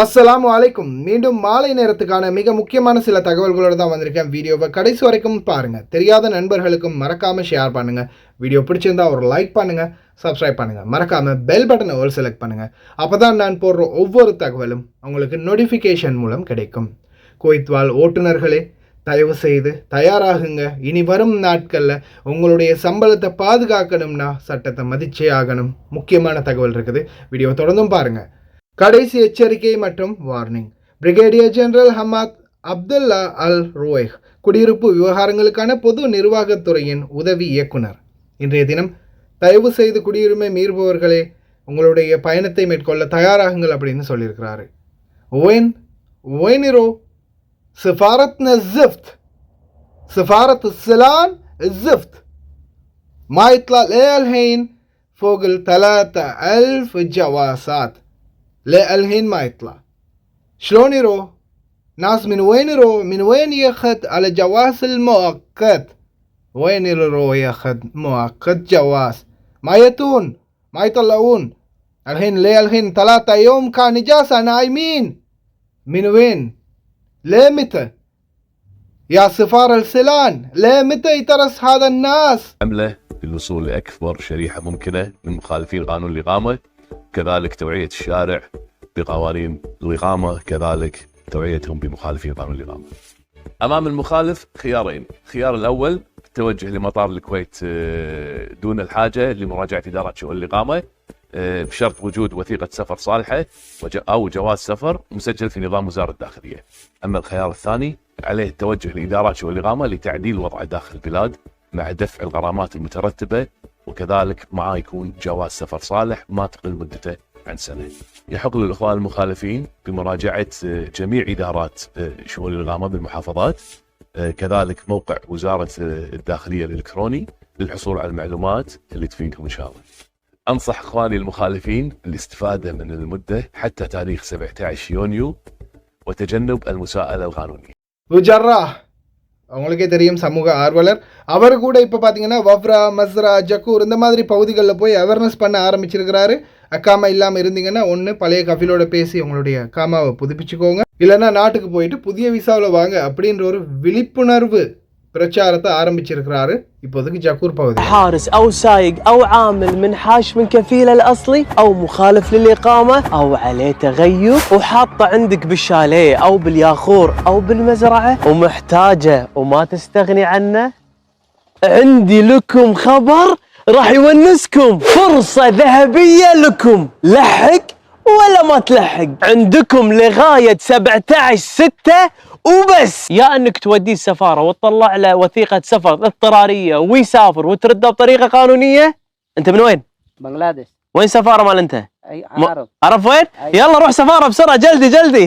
அஸ்ஸலாமு அலைக்கும். மீண்டும் மாலை நேரத்துக்கான மிக முக்கியமான சில தகவல்களோடு தான் வந்திருக்கேன். வீடியோவை கடைசி வரைக்கும் பாருங்கள். தெரியாத நண்பர்களுக்கும் மறக்காமல் ஷேர் பண்ணுங்கள். வீடியோ பிடிச்சிருந்தா ஒரு லைக் பண்ணுங்கள், சப்ஸ்கிரைப் பண்ணுங்கள். மறக்காமல் பெல் பட்டனை ஒரு செலக்ட் பண்ணுங்கள். அப்போ தான் நான் போடுற ஒவ்வொரு தகவலும் உங்களுக்கு நோட்டிஃபிகேஷன் மூலம் கிடைக்கும். குவைத் வாழ் ஓட்டுநர்களே, தயவு செய்து தயாராகுங்க. இனி வரும் நாட்களில் உங்களுடைய சம்பளத்தை பாதுகாக்கணும்னா சட்டத்தை மதிச்சே ஆகணும். முக்கியமான தகவல் இருக்குது. வீடியோ தொடர்ந்தும் பாருங்கள். கடைசி எச்சரிக்கை மற்றும் warning. Brigadier general Hamad Abdullah Al Ruwaih, குடியிருப்பு விவகாரங்களுக்கான பொது நிர்வாகத்துறையின் உதவி இயக்குனர், இன்றைய தினம் தயவு செய்து குடியுரிமை மீறுபவர்களே உங்களுடைய பயணத்தை மேற்கொள்ள தயாராகுங்கள் அப்படின்னு சொல்லியிருக்கிறாரு. وينيرو سفارتنا الزفت، سفارة السلام الزفت، ما يطلع للحين فوق 3000 جواسات، للحين ما يطلع. شلون يروح؟ ناس من وين يروح؟ من وين ياخذ على جواز المؤقت؟ وين يروح ياخذ مؤقت جواز؟ ما يتون، ما يطلعون. الحين للحين 3 يوم كان إجازة نايمين. من وين؟ ليه متى؟ يا سفارة السلان، ليه متى يترس هذا الناس؟ حملة للوصول لأكبر شريحة ممكنة من مخالفين قانون الإقامة، كذلك توعية الشارع بقوانين الإقامة، كذلك توعيتهم بمخالفين قانون الإقامة. أمام المخالف خيارين. الخيار الأول التوجه لمطار الكويت دون الحاجة لمراجعة إدارة شؤون الإقامة بشرط وجود وثيقة سفر صالحة أو جواز سفر مسجل في نظام وزارة الداخلية. أما الخيار الثاني عليه التوجه لإدارات شؤون الإقامة لتعديل وضعه داخل البلاد مع دفع الغرامات المترتبة، وكذلك معاه يكون جواز سفر صالح ما تقل مدته عن سنة. يحق للإخوان المخالفين بمراجعة جميع إدارات شؤون الإقامة بالمحافظات، كذلك موقع وزارة الداخلية الإلكتروني للحصول على المعلومات اللي تفيدكم إن شاء الله. أنصح إخواني المخالفين الاستفادة من المدة حتى تاريخ 17 يونيو وتجنب المساءلة القانونية. وجراح அவங்களுக்கே தெரியும், சமூக ஆர்வலர். அவர் கூட இப்போ பார்த்தீங்கன்னா வஃப்ரா, மஸ்ரா, ஜக்கூர் இந்த மாதிரி பகுதிகளில் போய் அவேர்னஸ் பண்ண ஆரம்பிச்சிருக்கிறாரு. அக்காமா இல்லாமல் இருந்தீங்கன்னா ஒன்று பழைய கஃபிலோட பேசி உங்களுடைய அக்காமாவை புதுப்பிச்சுக்கோங்க, இல்லைன்னா நாட்டுக்கு போயிட்டு புதிய விசாவில் வாங்க அப்படின்ற ஒரு விழிப்புணர்வு பிரச்சாரத்தை ஆரம்பிச்சிருக்கிறாரு. இப்போதைக்கு ஜக்கூர் பகுதி. حارس او سايق او عامل منحاش من كفيله الاصلي او مخالف للاقامه او عليه تغير وحاطه عندك بالشاليه او بالياخور او بالمزرعه ومحتاجه وما تستغني عنه، عندي لكم خبر راح يونسكم، فرصه ذهبيه لكم. لحق ولا ما تلحق، عندكم لغايه 17/6 وبس. يا انك توديه السفاره وتطلع له وثيقه سفر اضطراريه ويسافر وترده بطريقه قانونيه. انت من وين؟ بنغلاديش. وين سفاره مال انت؟ اي عارف. عرف وين؟ يلا روح سفاره بسرعه، جلدي جلدي.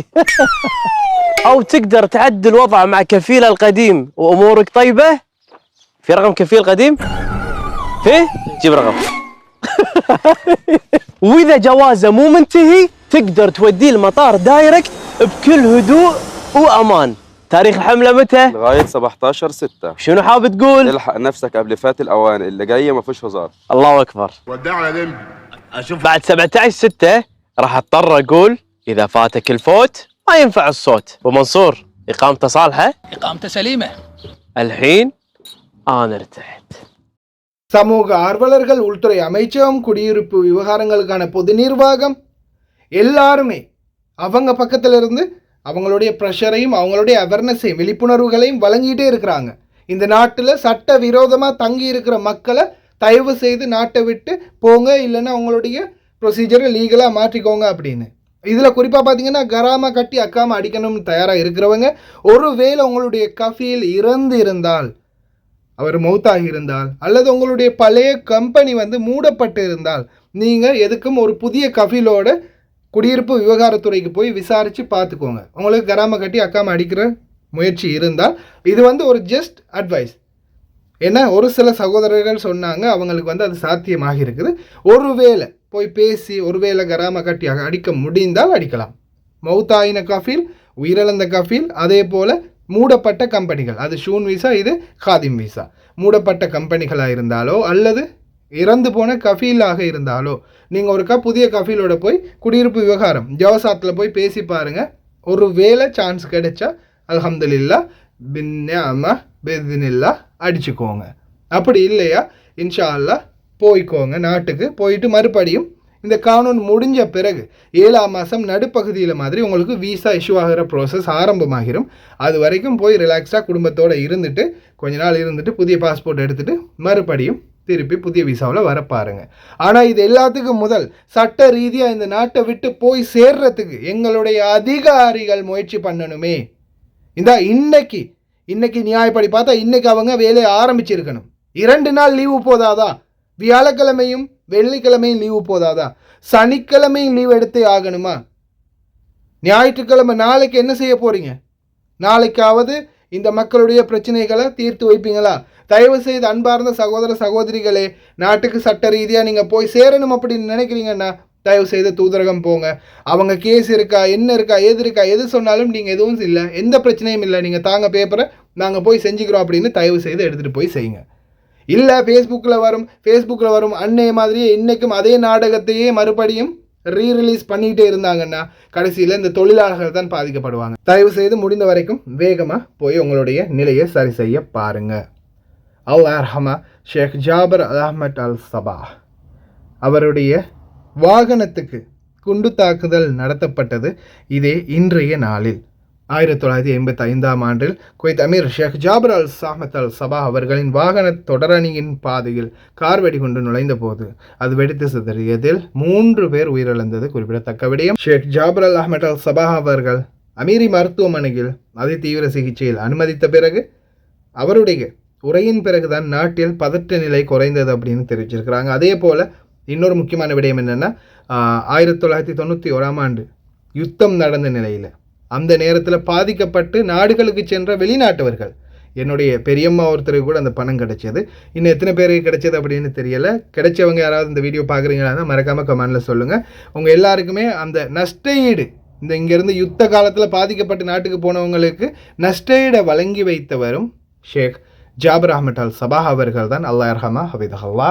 او تقدر تعدل وضع مع كفيله القديم وامورك طيبه. في رقم كفيل قديم؟ فيه؟ جيب رقم. واذا جوازه مو منتهي تقدر توديه المطار دايركت بكل هدوء وامان. تاريخ الحمله متى؟ لغايه 17/6. شنو حاب تقول؟ الحق نفسك قبل فات الاوان، اللي جايه ما فيش هزار. الله اكبر. ودعنا دم. اشوف بعد 17/6 راح اضطر اقول اذا فاتك الفوت ما ينفع الصوت. ومنصور اقامته صالحه؟ إقامته سليمة. الحين انا ارتحت. சமூக ஆர்வலர்கள், உள்துறை அமைச்சகம், குடியிருப்பு விவகாரங்களுக்கான பொது நிர்வாகம் எல்லாருமே அவங்க பக்கத்தில் இருந்து அவங்களுடைய ப்ரெஷரையும் அவங்களுடைய அவேர்னஸையும் விழிப்புணர்வுகளையும் வழங்கிட்டே இருக்கிறாங்க. இந்த நாட்டில் சட்ட விரோதமாக தங்கி இருக்கிற மக்களை தயவு செய்து நாட்டை விட்டு போங்க, இல்லைன்னா அவங்களுடைய ப்ரொசீஜரை லீகலாக மாற்றிக்கோங்க அப்படின்னு. இதில் குறிப்பாக பார்த்தீங்கன்னா கராமா கட்டி அக்காம அடிக்கணும்னு தயாராக இருக்கிறவங்க, ஒருவேளை உங்களுடைய கஃபீல் இறந்து இருந்தால், அவர் மௌத்தாகி இருந்தால், அல்லது உங்களுடைய பழைய கம்பெனி மூடப்பட்டு இருந்தால், நீங்கள் எதுக்கும் ஒரு புதிய கஃபீலோட குடியிருப்பு விவகாரத்துறைக்கு போய் விசாரித்து பார்த்துக்கோங்க. உங்களுக்கு கராம கட்டி அக்காம அடிக்கிற முயற்சி இருந்தால் இது ஒரு ஜஸ்ட் அட்வைஸ். ஏன்னா ஒரு சில சகோதரர்கள் சொன்னாங்க அவங்களுக்கு அது சாத்தியமாக இருக்குது. ஒருவேளை போய் பேசி ஒருவேளை கராம கட்டி அடிக்க முடிந்தால் அடிக்கலாம். மௌத்தாயின கஃபீல், உயிரிழந்த கஃபீல், அதே போல் மூடப்பட்ட கம்பெனிகள், அது ஷூன் விசா, இது காதிம் விசா, மூடப்பட்ட கம்பெனிகளாக இருந்தாலோ அல்லது இறந்து போன கஃபீலாக இருந்தாலோ நீங்கள் ஒருக்கா புதிய கஃபீலோட போய் குடியிருப்பு விவகாரம் ஜவசாத்தில் போய் பேசி பாருங்கள். ஒரு வேளை சான்ஸ் கிடைச்சா அல்ஹம்துலில்லாஹ் பின்னிஅமா பிஇذنில்லா அடிச்சுக்கோங்க. அப்படி இல்லையா இன்ஷா அல்லாஹ் போய்க்கோங்க நாட்டுக்கு. போயிட்டு மறுபடியும் இந்த கானூன் முடிஞ்ச பிறகு 7ஆம் மாதம் நடுப்பகுதியில் மாதிரி உங்களுக்கு வீசா இஷ்யூ ஆகிற ப்ராசஸ் ஆரம்பமாகிரும். அது வரைக்கும் போய் ரிலாக்ஸாக குடும்பத்தோடு இருந்துட்டு கொஞ்ச நாள் இருந்துட்டு புதிய பாஸ்போர்ட் எடுத்துகிட்டு மறுபடியும் திருப்பி புதிய விசாவில் வர பாருங்க. ஆனால் இது எல்லாத்துக்கும் முதல் சட்ட ரீதியாக இந்த நாட்டை விட்டு போய் சேர்றதுக்கு எங்களுடைய அதிகாரிகள் முயற்சி பண்ணணுமே. இந்த இன்னைக்கு நியாயப்படி பார்த்தா இன்னைக்கு அவங்க வேலையை ஆரம்பிச்சிருக்கணும். 2 நாள் லீவு போதாதா? வியாழக்கிழமையும் வெள்ளிக்கிழமையும் லீவு போதாதா? சனிக்கிழமையும் லீவ் எடுத்தே ஆகணுமா? ஞாயிற்றுக்கிழமை நாளைக்கு என்ன செய்ய போறீங்க? நாளைக்காவது இந்த மக்களுடைய பிரச்சனைகளை தீர்த்து வைப்பீங்களா? தயவு செய்து அன்பார்ந்த சகோதர சகோதரிகளே, நாட்டுக்கு சட்ட ரீதியாக நீங்கள் போய் சேரணும் அப்படின்னு நினைக்கிறீங்கன்னா தயவு செய்து தூதரகம் போங்க. அவங்க கேஸ் இருக்கா, என்ன இருக்கா, எது சொன்னாலும் நீங்கள் எதுவும் இல்லை, எந்த பிரச்சனையும் இல்லை, நீங்கள் தாங்க பேப்பரை நாங்கள் போய் செஞ்சுக்கிறோம் அப்படின்னு தயவு செய்து எடுத்துகிட்டு போய் செய்யுங்க. இல்லை ஃபேஸ்புக்கில் வரும் அன்னைய மாதிரியே இன்றைக்கும் அதே நாடகத்தையே மறுபடியும் ரீரிலீஸ் பண்ணிகிட்டே இருந்தாங்கன்னா கடைசியில் இந்த தொழிலாளர்கள் தான் பாதிக்கப்படுவாங்க. தயவு செய்து முடிந்த வரைக்கும் வேகமாக போய் உங்களுடைய நிலையை சரி செய்ய பாருங்கள். அல்லாஹ் ரஹ்மா ஷேக் ஜாபர் அஹ்மத் அல் சபாஹ் அவருடைய வாகனத்துக்கு குண்டு தாக்குதல் நடத்தப்பட்டது இதே இன்றைய நாளில் 1985ஆம் ஆண்டில் குவைத் அமீர் ஷேக் ஜாபர் அல் அஹ்மத் அல் சபாஹ் அவர்களின் வாகன தொடரணியின் பாதையில் கார் வெடிகுண்டு நுழைந்த போது அது வெடித்து சிதறியதில் 3 பேர் உயிரிழந்தது குறிப்பிடத்தக்க விடயம். ஷேக் ஜாபர் அல் அஹ்மத் அல் சபாஹ் அவர்கள் அமீரி மருத்துவமனையில் அதிதீவிர சிகிச்சையில் அனுமதித்த பிறகு அவருடைய உரையின் பிறகுதான் நாட்டில் பதற்ற நிலை குறைந்தது அப்படின்னு தெரிவிச்சிருக்கிறாங்க. அதே போல் இன்னொரு முக்கியமான விடயம் என்னென்னா 1991ஆம் ஆண்டு யுத்தம் நடந்த நிலையில் அந்த நேரத்தில் பாதிக்கப்பட்டு நாடுகளுக்கு சென்ற வெளிநாட்டவர்கள், என்னுடைய பெரியம்மா ஒருத்தருக்கு கூட அந்த பணம் கிடைச்சது. இன்னும் எத்தனை பேருக்கு கிடைச்சது அப்படின்னு தெரியலை. கிடைச்சவங்க யாராவது இந்த வீடியோ பார்க்குறீங்கன்னா மறக்காமல் கமெண்டில் சொல்லுங்கள். உங்கள் எல்லாருக்குமே அந்த நஷ்டஈடு, இந்த இங்கேருந்து யுத்த காலத்தில் பாதிக்கப்பட்டு நாட்டுக்கு போனவங்களுக்கு நஷ்டஈடை வழங்கி வைத்தவரும் ஷேக் ஜாபர் அஹ்மத் அல் சபாஹ் அவர்கள் தான். அல்லாஹ் யர்ஹமா ஹபிதஹல்லா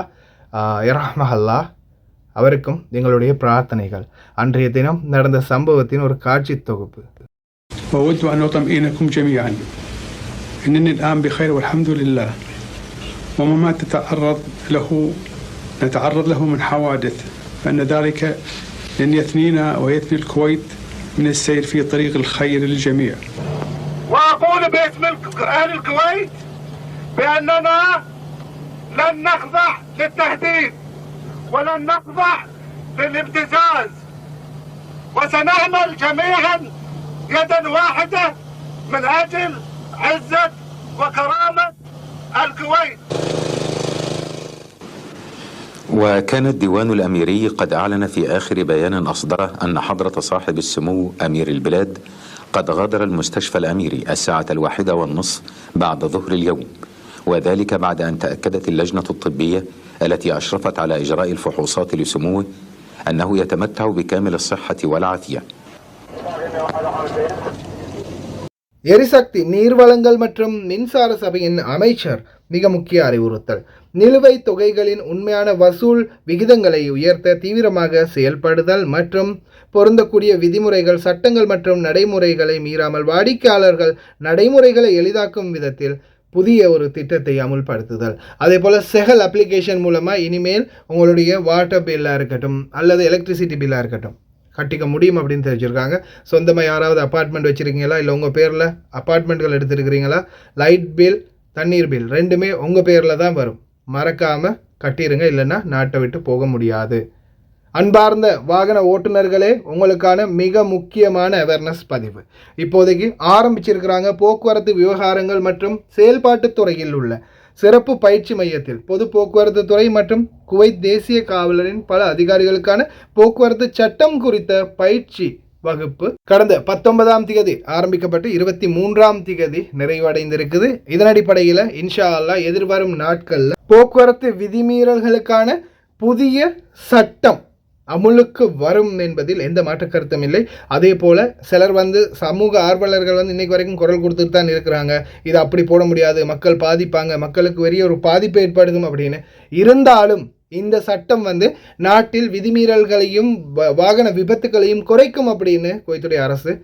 யர்ஹமஹல்லா. அவருக்கும் எங்களுடைய பிரார்த்தனைகள். அன்றைய தினம் நடந்த சம்பவத்தின் ஒரு காட்சி தொகுப்பு. وأود أن أطمئنكم جميعا أنني الآن بخير والحمد لله، وما نتعرض له من حوادث فإن ذلك لن يثنينا ويثني الكويت من السير في طريق الخير للجميع. وأقول باسم أهل الكويت بأننا لن نخضع للتهديد ولن نخضع للابتزاز، وسنعمل جميعا يدا واحدة من أجل عزة وكرامة الكويت. وكان الديوان الأميري قد أعلن في آخر بيان أصدره أن حضرة صاحب السمو أمير البلاد قد غادر المستشفى الأميري 1:01 بعد ظهر اليوم، وذلك بعد أن تأكدت اللجنة الطبية التي أشرفت على إجراء الفحوصات لسموه أنه يتمتع بكامل الصحة والعافية. எரிசக்தி நீர்வளங்கள் மற்றும் மின்சார சபையின் அமைச்சர் மிக முக்கிய அறிவுறுத்தல். நிலுவைத் தொகைகளின் உண்மையான வசூல் விகிதங்களை உயர்த்த தீவிரமாக செயல்படுதல் மற்றும் பொருந்தக்கூடிய விதிமுறைகள், சட்டங்கள் மற்றும் நடைமுறைகளை மீறாமல் வாடிக்கையாளர்கள் நடைமுறைகளை எளிதாக்கும் விதத்தில் புதிய ஒரு திட்டத்தை அமுல்படுத்துதல். அதே போல் செகல் அப்ளிகேஷன் மூலமாக இனிமேல் உங்களுடைய வாட்டர் பில்லாக இருக்கட்டும் அல்லது எலக்ட்ரிசிட்டி பில்லாக இருக்கட்டும் கட்டிக்க முடியும் அப்படின்னு தெரிஞ்சுருக்காங்க. சொந்தமாக யாராவது அப்பார்ட்மெண்ட் வச்சுருக்கீங்களா, இல்லை உங்கள் பேரில் அப்பார்ட்மெண்ட்கள் எடுத்துருக்கிறீங்களா, லைட் பில் தண்ணீர் பில் ரெண்டுமே உங்கள் பேரில் தான் வரும். மறக்காமல் கட்டிடுங்க, இல்லைன்னா நாட்டை விட்டு போக முடியாது. அன்பார்ந்த வாகன ஓட்டுநர்களே, உங்களுக்கான மிக முக்கியமான அவேர்னஸ் பதிவு இப்போதைக்கு ஆரம்பிச்சிருக்கிறாங்க. போக்குவரத்து விவகாரங்கள் மற்றும் செயல்பாட்டு துறையில் உள்ள சிறப்பு பயிற்சி மையத்தில் பொது போக்குவரத்து துறை மற்றும் குவைத் தேசிய காவலரின் பல அதிகாரிகளுக்கான போக்குவரத்து சட்டம் குறித்த பயிற்சி வகுப்பு கடந்த 19ஆம் தேதி ஆரம்பிக்கப்பட்டு 23ஆம் தேதி நிறைவடைந்திருக்குது. இதன் அடிப்படையில் இன்ஷா அல்லாஹ் எதிர்வரும் நாட்களில் போக்குவரத்து விதிமீறல்களுக்கான புதிய சட்டம் அமுலுக்கு வரும் என்பதில் எந்த மாற்று கருத்தும் இல்லை. அதே போல் சிலர் சமூக ஆர்வலர்கள் இன்றைக்கு வரைக்கும் குரல் கொடுத்துட்டு தான் இருக்கிறாங்க. இது அப்படி போட முடியாது, மக்கள் பாதிப்பாங்க, மக்களுக்கு பெரிய ஒரு பாதிப்பு ஏற்படுத்தும் அப்படின்னு. இருந்தாலும் இந்த சட்டம் வந்து நாட்டில் விதிமீறல்களையும் வாகன விபத்துகளையும் குறைக்கும் அப்படின்னு குவைத்துடைய அரசு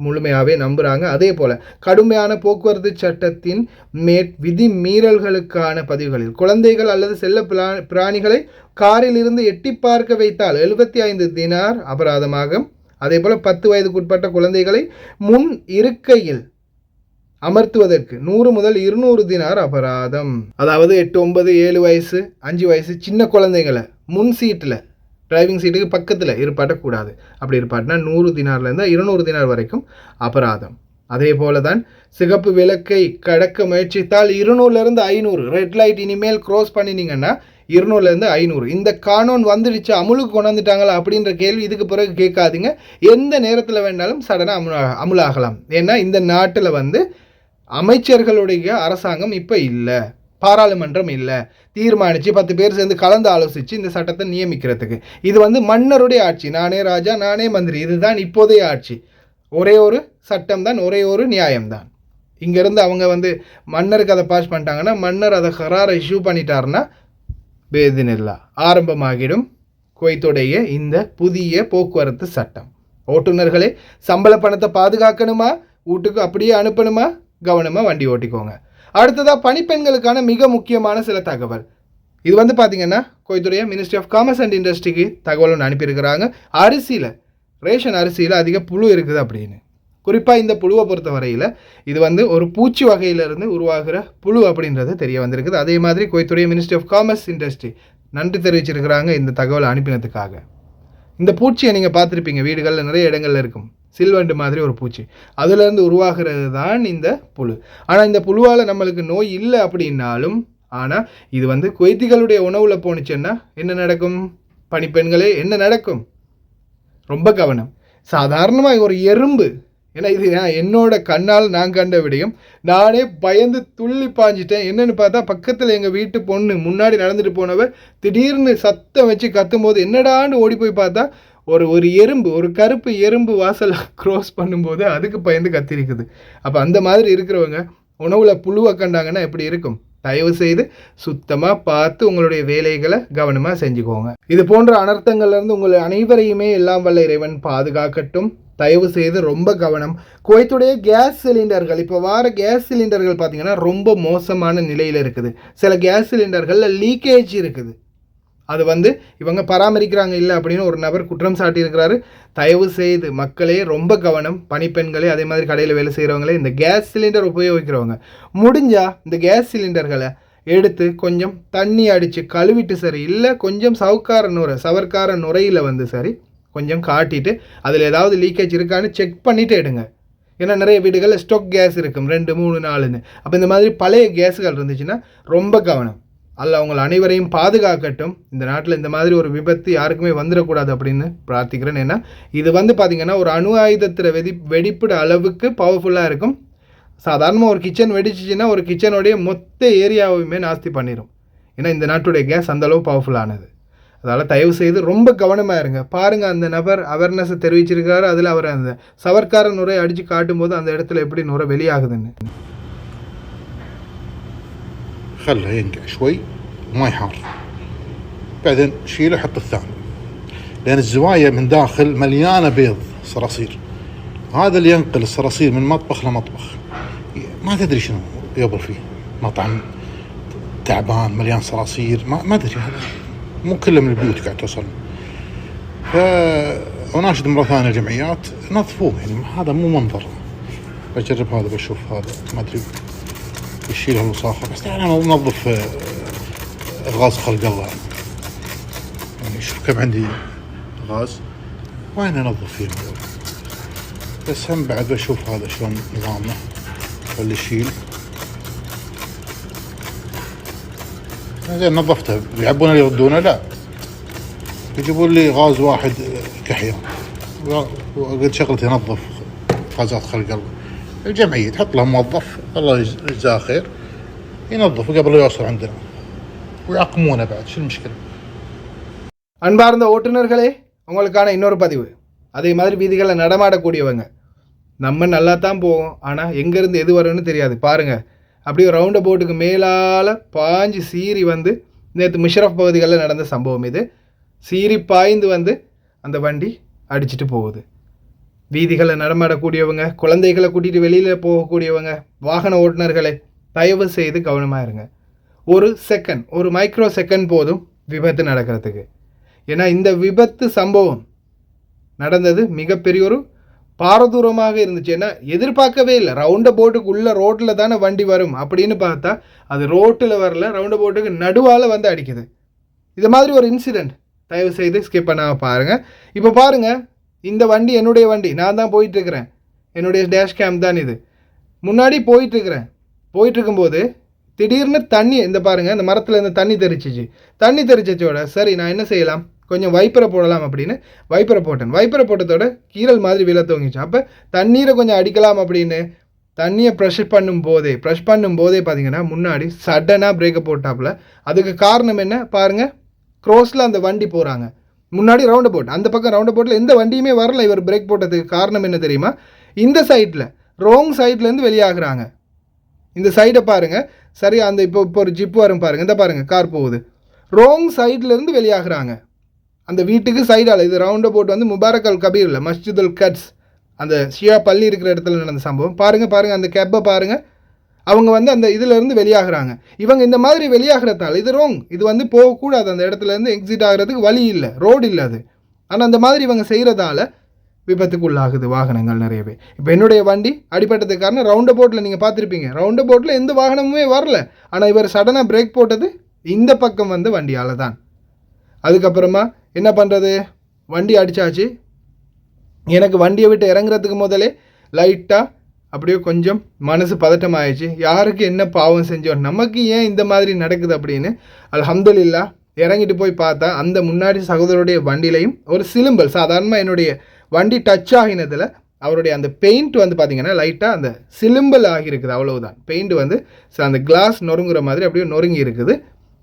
முழுமையாகவே நம்புகிறாங்க. அதே போல் கடுமையான போக்குவரத்து சட்டத்தின் விதிமீறல்களுக்கான பதிவுகளில் குழந்தைகள் அல்லது செல்ல பிராணிகளை காரில் இருந்து எட்டி பார்க்க வைத்தால் 75 தினார் அபராதமாகும். அதே போல் 10 வயதுக்குட்பட்ட குழந்தைகளை முன் இருக்கையில் அமர்த்துவதற்கு 100 முதல் 200 தினார் அபராதம். அதாவது 8, 9, 7 வயசு 5 வயசு சின்ன குழந்தைங்களை முன் சீட்டில் டிரைவிங் சீட்டுக்கு பக்கத்தில் இருப்பாட்டக்கூடாது. அப்படி இருப்பாட்டினா 100 தினார்லேருந்து 200 தினார் வரைக்கும் அபராதம். அதே போல தான் சிகப்பு விளக்கை கடக்க முயற்சித்தால் 200லேருந்து 500, ரெட் லைட் இனிமேல் க்ராஸ் பண்ணினீங்கன்னா 200லேருந்து 500. இந்த கானூன் வந்துடுச்சு, அமுலுக்கு கொண்டாந்துட்டாங்களா அப்படின்ற கேள்வி இதுக்கு பிறகு கேட்காதீங்க. எந்த நேரத்தில் வேணாலும் சடனாக அமுலாகலாம். ஏன்னா இந்த நாட்டில் வந்து அமைச்சர்களுடைய அரசாங்கம் இப்போ இல்லை, பாராளுமன்றம் இல்லை, தீர்மானித்து 10 பேர் சேர்ந்து கலந்து ஆலோசித்து இந்த சட்டத்தை நியமிக்கிறதுக்கு. இது வந்து மன்னருடைய ஆட்சி, நானே ராஜா நானே மந்திரி, இதுதான் இப்போதைய ஆட்சி. ஒரே ஒரு சட்டம் தான், ஒரே ஒரு நியாயம்தான். இங்கேருந்து அவங்க வந்து மன்னருக்கு அதை பாஸ் பண்ணிட்டாங்கன்னா, மன்னர் அதை கராரை இஷ்யூ பண்ணிட்டாருன்னா பேதினில்லா ஆரம்பமாகிடும் குவைத்துடைய இந்த புதிய போக்குவரத்து சட்டம். ஓட்டுநர்களே, சம்பள பணத்தை பாதுகாக்கணுமா, வீட்டுக்கு அப்படியே அனுப்பணுமா, கவனமாக வண்டி ஓட்டிக்கோங்க. அடுத்ததாக பணிப்பெண்களுக்கான மிக முக்கியமான சில தகவல். இது வந்து பார்த்திங்கன்னா குவைத்துடைய மினிஸ்ட்ரி ஆஃப் காமர்ஸ் அண்ட் இண்டஸ்ட்ரிக்கு தகவல் ஒன்று அனுப்பியிருக்கிறாங்க. அரிசியில், ரேஷன் அரிசியில் அதிக புழு இருக்குது அப்படின்னு. குறிப்பாக இந்த புழுவை பொறுத்த வரையில் இது வந்து ஒரு பூச்சி வகையிலிருந்து உருவாகிற புழு அப்படின்றது தெரிய வந்திருக்குது. அதே மாதிரி குவைத்துடைய மினிஸ்ட்ரி ஆஃப் காமர்ஸ் இண்டஸ்ட்ரி நன்றி தெரிவிச்சிருக்கிறாங்க இந்த தகவலை அனுப்பினதுக்காக. இந்த பூச்சியை நீங்கள் பார்த்துருப்பீங்க, வீடுகளில் நிறைய இடங்களில் இருக்கும், சில்வண்டு மாதிரி ஒரு பூச்சி, அதுலேருந்து உருவாகிறது தான் இந்த புழு. ஆனால் இந்த புழுவால் நம்மளுக்கு நோய் இல்லை அப்படின்னாலும், ஆனால் இது வந்து குவைத்திகளுடைய உணவில் போணுச்சுன்னா என்ன நடக்கும்? பணிப்பெண்களே, என்ன நடக்கும்? ரொம்ப கவனம். சாதாரணமாக ஒரு எறும்பு, ஏன்னா இது என்னோட கண்ணால் நான் கண்ட விடையும், நானே பயந்து துள்ளி பாஞ்சிட்டேன். என்னென்னு பார்த்தா பக்கத்தில் எங்கள் வீட்டு பொண்ணு முன்னாடி நடந்துட்டு போனவ திடீர்னு சத்தம் வச்சு கத்தும்போது என்னடான்னு ஓடி போய் பார்த்தா ஒரு எறும்பு, ஒரு கருப்பு எறும்பு வாசலை க்ராஸ் பண்ணும்போது அதுக்கு பயந்து கத்திருக்குது. அப்போ அந்த மாதிரி இருக்கிறவங்க உணவில் புழுவை கண்டாங்கன்னா எப்படி இருக்கும்? தயவு செய்து சுத்தமாக பார்த்து உங்களுடைய வேலைகளை கவனமாக செஞ்சுக்கோங்க. இது போன்ற அனர்த்தங்கள்லேருந்து உங்களை அனைவரையுமே எல்லாம் வல்ல இறைவன் பாதுகாக்கட்டும். தயவு செய்து ரொம்ப கவனம். குவைத்துடைய கேஸ் சிலிண்டர்கள், இப்போ வார கேஸ் சிலிண்டர்கள் பார்த்திங்கன்னா ரொம்ப மோசமான நிலையில் இருக்குது. சில கேஸ் சிலிண்டர்களில் லீக்கேஜ் இருக்குது. அது வந்து இவங்க பராமரிக்கிறாங்க இல்லை அப்படின்னு ஒரு நபர் குற்றம் சாட்டியிருக்கிறாரு. தயவு செய்து மக்களே ரொம்ப கவனம். பணிப்பெண்களே, அதே மாதிரி கடையில் வேலை செய்கிறவங்களே, இந்த கேஸ் சிலிண்டர் உபயோகிக்கிறவங்க முடிஞ்சால் இந்த கேஸ் சிலிண்டர்களை எடுத்து கொஞ்சம் தண்ணி அடித்து கழுவிட்டு, சரி இல்லை கொஞ்சம் சவர்க்கார நுரையில் வந்து சரி கொஞ்சம் காட்டிட்டு அதில் ஏதாவது லீக்கேஜ் இருக்கான்னு செக் பண்ணிவிட்டு எடுங்க. ஏன்னா நிறைய வீடுகளில் ஸ்டொக் கேஸ் இருக்கும் 2, 3, 4ன்னு. அப்போ இந்த மாதிரி பழைய கேஸுகள் இருந்துச்சுன்னா ரொம்ப கவனம். அல்ல அவங்களை அனைவரையும் பாதுகாக்கட்டும். இந்த நாட்டில் இந்த மாதிரி ஒரு விபத்து யாருக்குமே வந்துடக்கூடாது அப்படின்னு பிரார்த்திக்கிறேன். ஏன்னா இது வந்து பார்த்திங்கன்னா ஒரு அணு ஆயுதத்தில் வெடிப்பிட அளவுக்கு பவர்ஃபுல்லாக இருக்கும். சாதாரணமாக ஒரு கிச்சன் வெடிச்சிச்சின்னா ஒரு கிச்சனுடைய மொத்த ஏரியாவையுமே நாஸ்தி பண்ணிடும். ஏன்னா இந்த நாட்டுடைய கேஸ் அந்தளவு பவர்ஃபுல்லானது. அதால் தயவு செய்து ரொம்ப கவனமாக இருங்க. பாருங்கள், அந்த நபர் அவேர்னஸை தெரிவிச்சிருக்காரு, அதில் அவர் அந்த சவர்க்கார நுரை அடித்து காட்டும்போது அந்த இடத்துல எப்படி நுரை வெளியாகுதுன்னு. خله ينقع شوي وما يحار، بعدين شيله حط الثاني، لأن الزوايا من داخل مليانة بيض صراصير. هذا اللي ينقل الصراصير من مطبخ لمطبخ، ما تدري شنو يبر فيه. مطعم تعبان مليان صراصير، ما أدري، هذا مو كله من البيوت قاعد توصل. فأناشد مرة ثانية الجمعيات نظفوه، يعني هذا مو منظر. بجرب هذا، بشوف هذا ما أدري يشيل هالوساخة، بس أنا أنظف غاز خلق الله، يعني شوف كم عندي غاز وين أنظف فيه. بس هم بعد بشوف هذا شلون نظامه، اللي يشيل زين. نظفته، يعبونه يردونه؟ لا، يجيبون لي غاز واحد كحيان، وقلت شغلتي انظف غازات خلق الله. الجمعية تحط له موظف الله يجزاه خير ينظف قبل لا يوصل عندنا ويعقمونه بعد. شو المشكلة؟ அன்பார்ந்த ஓட்டுநர்களே, உங்களுக்கான இன்னொரு பதிவு. அதே மாதிரி வீதிகளில் நடமாடக்கூடியவங்க, நம்ம நல்லா தான் போவோம், ஆனால் எங்கேருந்து எது வரும்னு தெரியாது. பாருங்கள், அப்படியே ரவுண்ட் போட்டுக்கு மேலால் பாஞ்சு சீறி வந்து நேற்று முஷரஃப் பகுதிகளில் நடந்த சம்பவம் இது. சீறி பாய்ந்து வந்து அந்த வண்டி அடிச்சுட்டு போகுது. வீதிகளை நடமாடக்கூடியவங்க, குழந்தைகளை கூட்டிகிட்டு வெளியில் போகக்கூடியவங்க, வாகன ஓட்டுநர்களை தயவு செய்து கவனமாக இருங்க. ஒரு செகண்ட், ஒரு மைக்ரோ செகண்ட் போதும் விபத்து நடக்கிறதுக்கு. ஏன்னா இந்த விபத்து சம்பவம் நடந்தது மிகப்பெரிய ஒரு பாரதூரமாக இருந்துச்சு. ஏன்னா எதிர்பார்க்கவே இல்லை. ரவுண்ட போட்டுக்கு உள்ள ரோட்டில் தானே வண்டி வரும் அப்படின்னு பார்த்தா அது ரோட்டில் வரல, ரவுண்ட போட்டுக்கு நடுவால் வந்து அடிக்குது. இது மாதிரி ஒரு இன்சிடெண்ட் தயவு செய்து ஸ்கிப் பண்ணாமல் பாருங்கள். இப்போ பாருங்கள், இந்த வண்டி என்னுடைய வண்டி, நான் தான் போயிட்டுருக்கிறேன், என்னுடைய டேஷ் கேம் தான் இது. முன்னாடி போயிட்டுருக்கிறேன். போயிட்டுருக்கும்போது திடீர்னு தண்ணி, இந்த பாருங்கள், இந்த மரத்தில் இந்த தண்ணி தெரிச்சிச்சு. தண்ணி தெரிச்சோட சரி நான் என்ன செய்யலாம், கொஞ்சம் வைப்பரை போடலாம் அப்படின்னு வைப்பரை போட்டேன். வைப்பரை போட்டதோட கீரல் மாதிரி விழ தோங்கிச்சு. அப்போ தண்ணீரை கொஞ்சம் அடிக்கலாம் அப்படின்னு தண்ணியை ப்ரெஷ் பண்ணும்போதே பார்த்தீங்கன்னா முன்னாடி சடனாக பிரேக்கை போட்டாப்புல. அதுக்கு காரணம் என்ன பாருங்கள், க்ரோஸில் அந்த வண்டி போகிறாங்க, முன்னாடி ரவுண்ட் போட், அந்த பக்கம் ரவுண்ட் போட்டில் எந்த வண்டியுமே வரல. இவர் பிரேக் போட்டதுக்கு காரணம் என்ன தெரியுமா, இந்த சைடில் ராங் சைட்லேருந்து வெளியாகிறாங்க. இந்த சைடை பாருங்கள், சரி அந்த இப்போ ஒரு ஜிப் வரும் பாருங்கள், இந்த பாருங்கள் கார் போகுது, ராங் சைட்லேருந்து வெளியாகிறாங்க. அந்த வீட்டுக்கு சைடால், இது ரவுண்ட் போட் வந்து முபாரக் அல் கபீரில் மஸ்ஜிதுல் கட்ஸ் அந்த ஷியா பள்ளி இருக்கிற இடத்துல நடந்த சம்பவம். பாருங்கள் அந்த கேப்பை பாருங்கள், அவங்க வந்து அந்த இதிலேருந்து வெளியாகிறாங்க. இவங்க இந்த மாதிரி வெளியாகிறதால இது ராங், இது வந்து போகக்கூடாது, அந்த இடத்துலேருந்து எக்ஸிட் ஆகிறதுக்கு வழி இல்லை, ரோடு இல்லை அது. ஆனால் அந்த மாதிரி இவங்க செய்கிறதால விபத்துக்கு உள்ளாகுது வாகனங்கள் நிறையவே. இப்போ என்னுடைய வண்டி அடிபட்டதுக்கு காரணம் ரவுண்ட் போட்டில் நீங்கள் பார்த்துருப்பீங்க, ரவுண்ட் போட்டில் எந்த வாகனமுமே வரல. ஆனால் இவர் சடனாக பிரேக் போட்டது இந்த பக்கம் வந்து வண்டியால் தான். அதுக்கப்புறமா என்ன பண்ணுறது, வண்டி அடித்தாச்சு. எனக்கு வண்டியை விட்டு இறங்குறதுக்கு முதலே லைட்டாக அப்படியே கொஞ்சம் மனசு பதட்டம் ஆயிடுச்சு. யாருக்கு என்ன பாவம் செஞ்சோம், நமக்கு ஏன் இந்த மாதிரி நடக்குது அப்படின்னு. அல்ஹம்துலில்லாஹ் இறங்கிட்டு போய் பார்த்தா அந்த முன்னாடி சகோதரருடைய வண்டியிலையும் ஒரு சிலும்பல், சாதாரணமாக என்னுடைய வண்டி டச் ஆகினதில் அவருடைய அந்த பெயிண்ட் வந்து பார்த்திங்கன்னா லைட்டாக அந்த சிலும்பல் ஆகியிருக்குது, அவ்வளவுதான். பெயிண்ட் வந்து அந்த கிளாஸ் நொறுங்குற மாதிரி அப்படியே நொறுங்கி இருக்குது.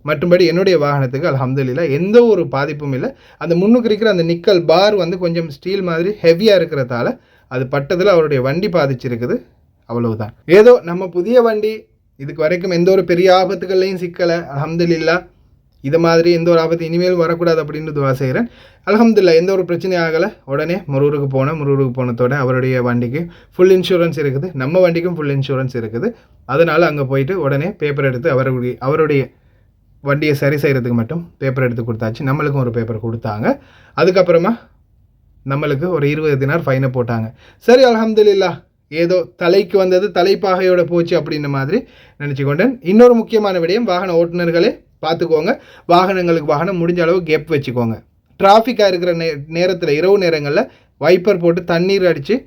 மற்றும்படி என்னுடைய வாகனத்துக்கு அல்ஹம்துலில்லாஹ் எந்த ஒரு பாதிப்பும் இல்லை. அந்த முன்னுக்கு இருக்கிற அந்த நிக்கல் பார் வந்து கொஞ்சம் ஸ்டீல் மாதிரி ஹெவியாக இருக்கிறதால அது பட்டதில் அவருடைய வண்டி பாதிச்சிருக்குது, அவ்வளவுதான். ஏதோ நம்ம புதிய வண்டி, இதுக்கு வரைக்கும் எந்த ஒரு பெரிய ஆபத்துகள்லையும் சிக்கலை, அல்ஹம்துலில்லாஹ். இது மாதிரி எந்த ஒரு ஆபத்து இனிமேல் வரக்கூடாது அப்படின்னு துவா செய்கிறேன். அல்ஹம்துலில்லாஹ் எந்த ஒரு பிரச்சனையும் ஆகலை. உடனே முரூருக்கு போனதோட அவருடைய வண்டிக்கு ஃபுல் இன்சூரன்ஸ் இருக்குது, நம்ம வண்டிக்கும் ஃபுல் இன்சூரன்ஸ் இருக்குது. அதனால் அங்கே போயிட்டு உடனே பேப்பர் எடுத்து அவருடைய வண்டியை சரி செய்கிறதுக்கு மட்டும் பேப்பர் எடுத்து கொடுத்தாச்சு. நம்மளுக்கும் ஒரு பேப்பர் கொடுத்தாங்க. அதுக்கப்புறமா நம்மளுக்கு ஒரு 20 தினார் ஃபைனை போட்டாங்க. சரி அல்ஹம்துலில்லாஹ், ஏதோ தலைக்கு வந்தது தலைப்பாகையோட போச்சு அப்படின்ற மாதிரி நினச்சிக்கொண்டேன். இன்னொரு முக்கியமான விடயம், வாகன ஓட்டுநர்களே பார்த்துக்கோங்க, வாகனம் முடிஞ்ச அளவு கேப் வச்சுக்கோங்க. டிராஃபிக்காக இருக்கிற நேரத்தில், இரவு நேரங்களில் வைப்பர் போட்டு தண்ணீர் அடித்து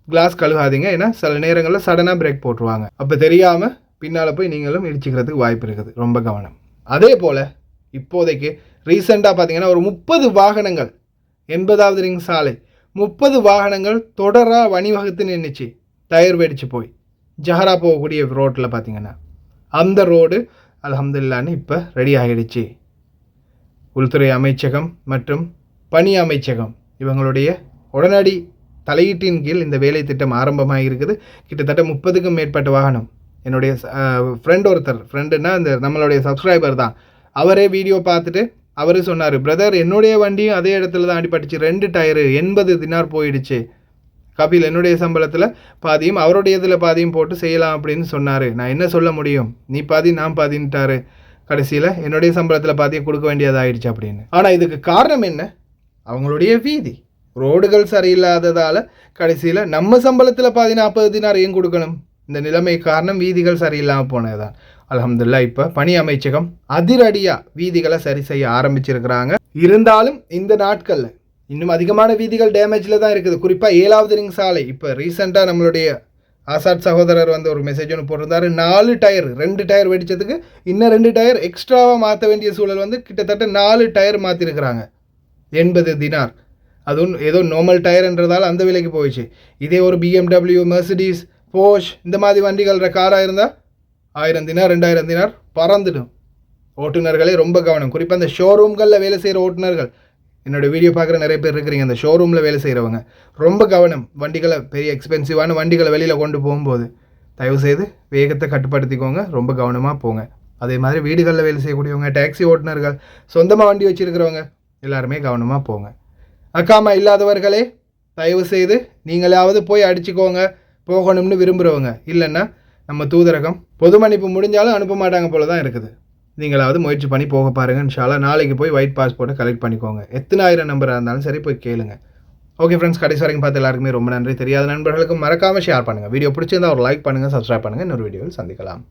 கிளாஸ் கழுகாதீங்க. ஏன்னா சில நேரங்களில் சடனாக பிரேக் போட்டுருவாங்க. அப்போ தெரியாமல் பின்னால் போய் நீங்களும் இடிச்சிக்கிறதுக்கு வாய்ப்பு இருக்குது. ரொம்ப கவனம். அதே போல் இப்போதைக்கு ரீசெண்டாக பார்த்தீங்கன்னா ஒரு 30 வாகனங்கள் 80வது ரிங் சாலை 30 வாகனங்கள் தொடராக வணிவகுத்து நின்றுச்சு, டயர் வெடிச்சு போய் ஜஹரா போகக்கூடிய ரோட்டில் பார்த்தீங்கன்னா. அந்த ரோடு அல்ஹம்துலில்லாஹ்னு இப்போ ரெடி ஆகிடுச்சு. உள்துறை அமைச்சகம் மற்றும் பணி அமைச்சகம் இவங்களுடைய உடனடி தலையீட்டின் கீழ் இந்த வேலை திட்டம் ஆரம்பமாக இருக்குது. கிட்டத்தட்ட 30க்கும் மேற்பட்ட வாகனம். என்னுடைய ஃப்ரெண்டுன்னா இந்த நம்மளுடைய சப்ஸ்கிரைபர் தான், அவரே வீடியோ பார்த்துட்டு அவர் சொன்னார், பிரதர் என்னுடைய வண்டியும் அதே இடத்துல தான் அடிபட்டுச்சு, 2 டயரு 80 தினார் போயிடுச்சு. கபில் என்னுடைய சம்பளத்தில் பாதியும் அவருடைய இதில் பாதியும் போட்டு செய்யலாம் அப்படின்னு சொன்னார். நான் என்ன சொல்ல முடியும், நீ பாதி நான் பாதின்ட்டாரு. கடைசியில் என்னுடைய சம்பளத்தில் பாதியை கொடுக்க வேண்டியதாகிடுச்சு அப்படின்னு. ஆனால் இதுக்கு காரணம் என்ன, அவங்களுடைய வீதி ரோடுகள் சரியில்லாததால் கடைசியில் நம்ம சம்பளத்தில் பாதி 40 தினார் ஏன் கொடுக்கணும். இந்த நிலைமை காரணம் வீதிகள் சரியில்லாமல் போனது தான். அல்ஹம்துலில்லாஹ் இப்போ பணி அமைச்சகம் அதிரடியாக வீதிகளை சரி செய்ய ஆரம்பிச்சிருக்கிறாங்க. இருந்தாலும் இந்த நாட்களில் இன்னும் அதிகமான வீதிகள் டேமேஜில் தான் இருக்குது. குறிப்பாக 7வது ரிங் சாலை. இப்போ ரீசெண்டாக நம்மளுடைய ஆசாத் சகோதரர் வந்து ஒரு மெசேஜ் ஒன்று போட்டிருந்தார், 4 டயர் 2 டயர் வெடித்ததுக்கு இன்னும் 2 டயர் எக்ஸ்ட்ராவாக மாற்ற வேண்டிய சூழல் வந்து கிட்டத்தட்ட 4 டயர் மாற்றிருக்கிறாங்க. 80 தினார். அதுவும் ஏதோ நார்மல் டயர்ன்றதால அந்த விலைக்கு போயிடுச்சு. இதே ஒரு BMW, மெர்சிடிஸ், போஷ் இந்த மாதிரி வண்டிகள் காராக இருந்தால் 1000 தினார் 2000 தினார் பறந்துடும். ஓட்டுநர்களே ரொம்ப கவனம். குறிப்பாக அந்த ஷோரூம்களில் வேலை செய்கிற ஓட்டுநர்கள், என்னோடய வீடியோ பார்க்குற நிறைய பேர் இருக்கிறீங்க, அந்த ஷோரூமில் வேலை செய்கிறவங்க ரொம்ப கவனம். வண்டிகளை பெரிய எக்ஸ்பென்சிவான வண்டிகளை வெளியில் கொண்டு போகும்போது தயவுசெய்து வேகத்தை கட்டுப்படுத்திக்கோங்க, ரொம்ப கவனமாக போங்க. அதே மாதிரி வீடுகளில் வேலை செய்யக்கூடியவங்க, டாக்ஸி ஓட்டுநர்கள், சொந்தமாக வண்டி வச்சுருக்கிறவங்க எல்லாருமே கவனமாக போங்க. அக்காமா இல்லாதவர்களே தயவு செய்து நீங்களாவது போய் அடிச்சுக்கோங்க போகணும்னு விரும்புகிறவங்க. இல்லைன்னா நம்ம தூதரகம் பொது மன்னிப்பு முடிஞ்சாலும் அனுப்ப மாட்டாங்க போல தான் இருக்குது. நீங்களாவது முயற்சி பண்ணி போக பாருங்கள். இன்ஷால்லா நாளைக்கு போய் ஒயிட் பாஸ்போர்ட்டை கலெக்ட் பண்ணிக்கோங்க. எத்தனை ஆயிரம் நம்பராக இருந்தாலும் சரி போய் கேளுங்க. ஓகே ஃப்ரெண்ட்ஸ், கடைசி வரைக்கும் பார்த்து எல்லாருக்குமே ரொம்ப நன்றி. தெரியாத நண்பர்களுக்கும் மறக்காமல் ஷேர் பண்ணுங்கள். வீடியோ பிடிச்சிருந்தா ஒரு லைக் பண்ணுங்கள், சப்ஸ்கிரைப் பண்ணுங்கள். இன்னொரு வீடியோவில் சந்திக்கலாம்.